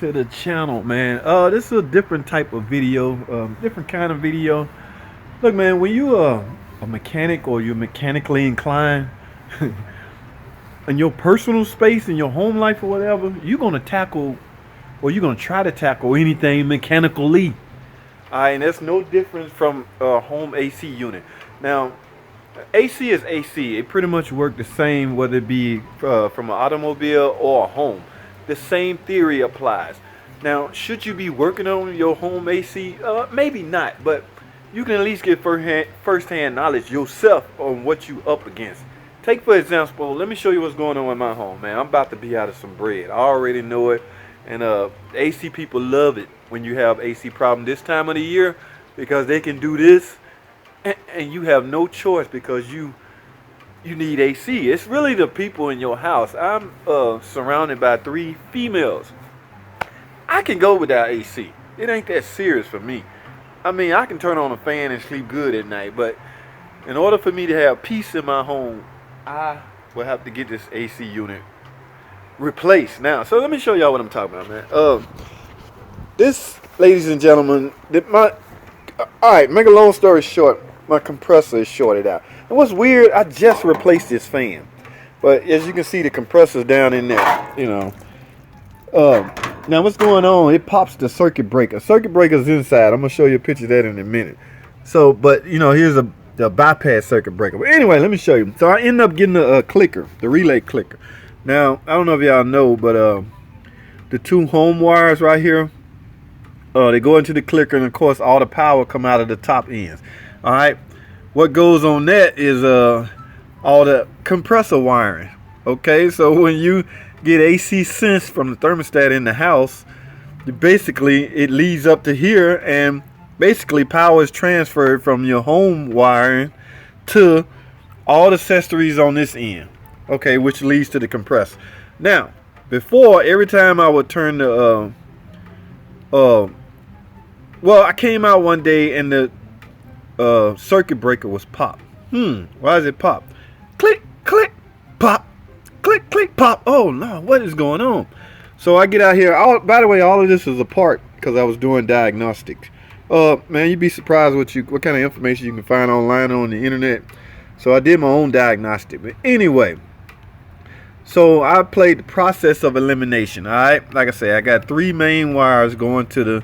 to the channel, man. This is a different type of video, different kind of video. Look, man, when you a mechanic or you're mechanically inclined in your personal space, in your home life or whatever, you're gonna tackle or you're gonna try to tackle anything mechanically. And that's no different from a home AC unit. Now, AC is AC. It pretty much works the same whether it be from an automobile or a home. The same theory applies. Now, should you be working on your home AC? Maybe not, but you can at least get first-hand knowledge yourself on what you up against. Take for example, let me show you what's going on in my home, man. I'm about to be out of some bread. I already know it, and AC people love it when you have AC problem this time of the year because they can do this, and you have no choice because you need AC. It's really the people in your house. I'm surrounded by 3 females. I can go without AC. It ain't that serious for me. I mean, I can turn on a fan and sleep good at night, but in order for me to have peace in my home, I will have to get this AC unit replaced now. So let me show y'all what I'm talking about, man. This, ladies and gentlemen, alright, make a long story short, my compressor is shorted out. And what's weird, I just replaced this fan, but as you can see, the compressor's down in there, you know. Now what's going on, it pops the circuit breaker. Circuit breaker's inside. I'm gonna show you a picture of that in a minute. So, but you know, here's the bypass circuit breaker. But anyway, let me show you. So I end up getting a clicker, the relay clicker. Now, I don't know if y'all know, but the 2 home wires right here, they go into the clicker, and of course all the power come out of the top ends. All right, what goes on that is all the compressor wiring. Okay, so when you get AC sense from the thermostat in the house, basically it leads up to here, and basically power is transferred from your home wiring to all the accessories on this end. Okay, which leads to the compressor. Now, before, every time I would turn the well, I came out one day and the circuit breaker was popped. Why is it popped? Click, click, pop. Click, click, pop. Oh no, what is going on? So I get out here. By the way, all of this is a part because I was doing diagnostics. Man, you'd be surprised what kind of information you can find online on the internet. So I did my own diagnostic. But anyway, so I played the process of elimination. All right, like I say, I got 3 main wires going to the.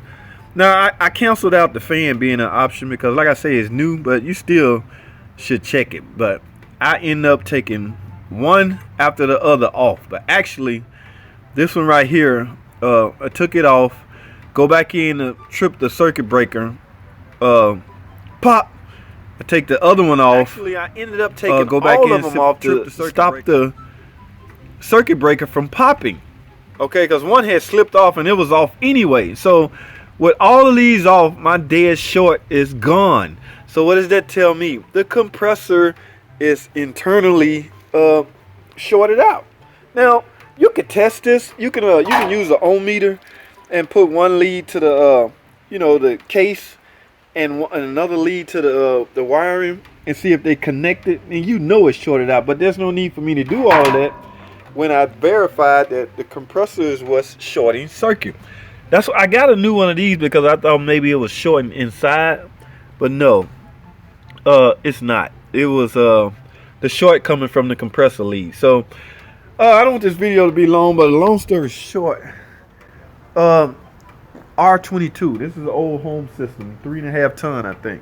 Now I canceled out the fan being an option because, like I say, it's new, but you still should check it. But I end up taking one after the other off. But actually, this one right here, I took it off, go back in to trip the circuit breaker, pop. I take the other one off. Actually, I ended up taking go back all in of them off to stop the circuit breaker from popping. Okay, because one had slipped off and it was off anyway. So with all of these off, my dead short is gone. So what does that tell me? The compressor is internally shorted out. Now you can test this. You can use an ohm meter and put one lead to the the case and another lead to the wiring and see if they connected, and you know it's shorted out. But there's no need for me to do all of that when I verified that the compressor is what's shorting circuit. That's why I got a new one of these, because I thought maybe it was shorting inside, but no, it's not. It was the short coming from the compressor lead. So I don't want this video to be long, but long story short, R22, this is an old home system, 3.5 ton, I think.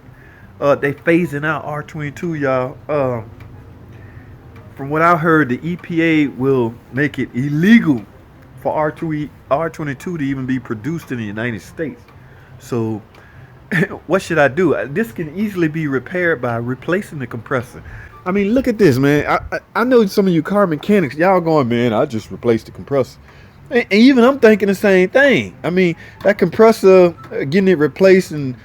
They phasing out R22, y'all. From what I heard, the EPA will make it illegal for R22 to even be produced in the United States. So what should I do? This can easily be repaired by replacing the compressor. I mean, look at this, man. I know some of you car mechanics, y'all going, man, I just replaced the compressor. And even I'm thinking the same thing. I mean, that compressor, getting it replaced and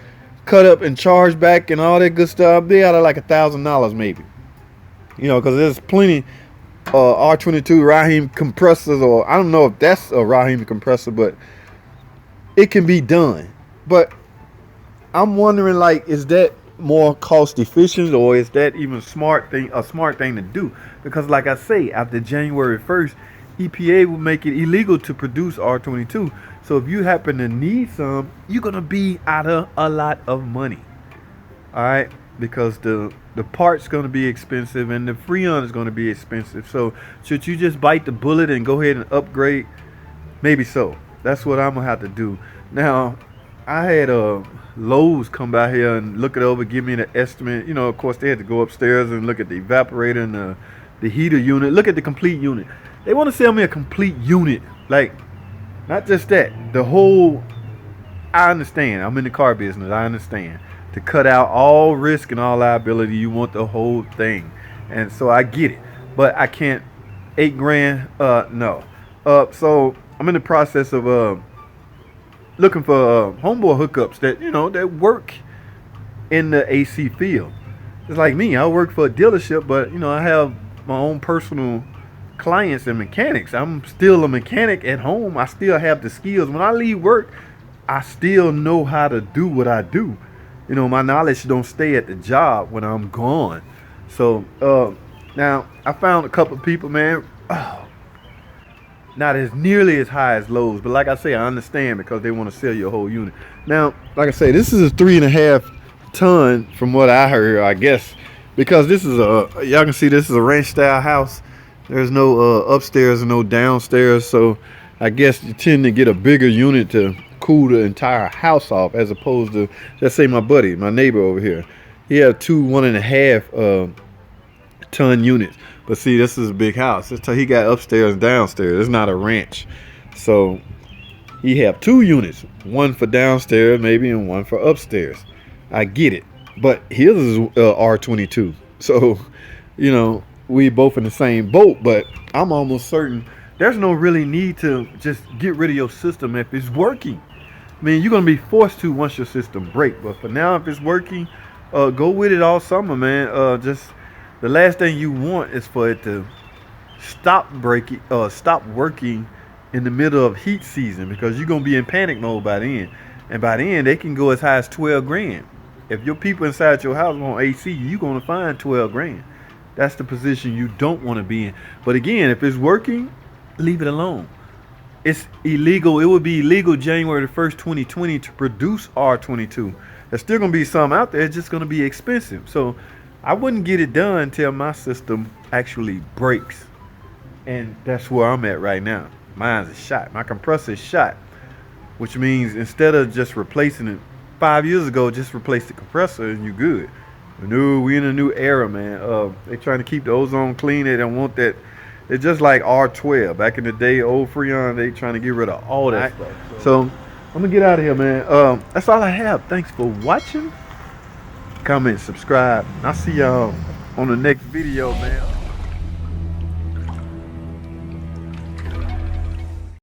cut up and charged back and all that good stuff, they out of like $1,000 maybe. You know, because there's plenty R22 Rahim compressors, or I don't know if that's a Rahim compressor, but it can be done. But I'm wondering, like, is that more cost efficient, or is that even a smart thing to do? Because like I say, after January 1st, EPA will make it illegal to produce R22. So if you happen to need some, you're gonna be out of a lot of money. All right, because the part's gonna be expensive and the Freon is gonna be expensive. So should you just bite the bullet and go ahead and upgrade? Maybe so. That's what I'm gonna have to do. Now, I had Lowe's come by here and look it over, give me an estimate. You know, of course, they had to go upstairs and look at the evaporator and the heater unit. Look at the complete unit. They want to sell me a complete unit, like not just that. The whole. I understand. I'm in the car business. I understand. To cut out all risk and all liability, you want the whole thing, and so I get it. But I can't. $8,000. No. So I'm in the process of looking for homeboy hookups that that work in the AC field. It's like me. I work for a dealership, but I have my own personal clients and mechanics. I'm still a mechanic at home. I still have the skills. When I leave work, I still know how to do what I do. My knowledge don't stay at the job when I'm gone. So now I found a couple of people, man. Not as nearly as high as Lowe's, but like I say, I understand because they want to sell you a whole unit. Now, like I say, this is a 3.5 ton from what I heard, I guess, because this is y'all can see this is a ranch style house. There's no upstairs and no downstairs, so I guess you tend to get a bigger unit to cool the entire house off, as opposed to, let's say, my buddy, my neighbor over here. He have two 1.5 ton units, but see, this is a big house. He got upstairs and downstairs. It's not a ranch, so he have two units, one for downstairs maybe and one for upstairs. I get it, but his is R22, so we both in the same boat. But I'm almost certain there's no really need to just get rid of your system if it's working. I mean, you're gonna be forced to once your system break, but for now, if it's working, go with it all summer, man. Just the last thing you want is for it to stop working in the middle of heat season, because you're gonna be in panic mode by then, and by then they can go as high as $12,000. If your people inside your house want AC, you're gonna find $12,000. That's the position you don't want to be in. But again, if it's working, leave it alone. It's illegal. It would be illegal January the 1st, 2020 to produce R22. There's still going to be some out there. It's just going to be expensive. So I wouldn't get it done until my system actually breaks. And that's where I'm at right now. Mine's is shot. My compressor is shot, which means instead of just replacing it 5 years ago, just replace the compressor and you're good. No, we in a new era, man. They trying to keep the ozone clean. They don't want that. It's just like R12 back in the day, old Freon. They trying to get rid of all that stuff. So I'm gonna get out of here, man. That's all I have. Thanks for watching. Comment, subscribe. I'll see y'all on the next video, man.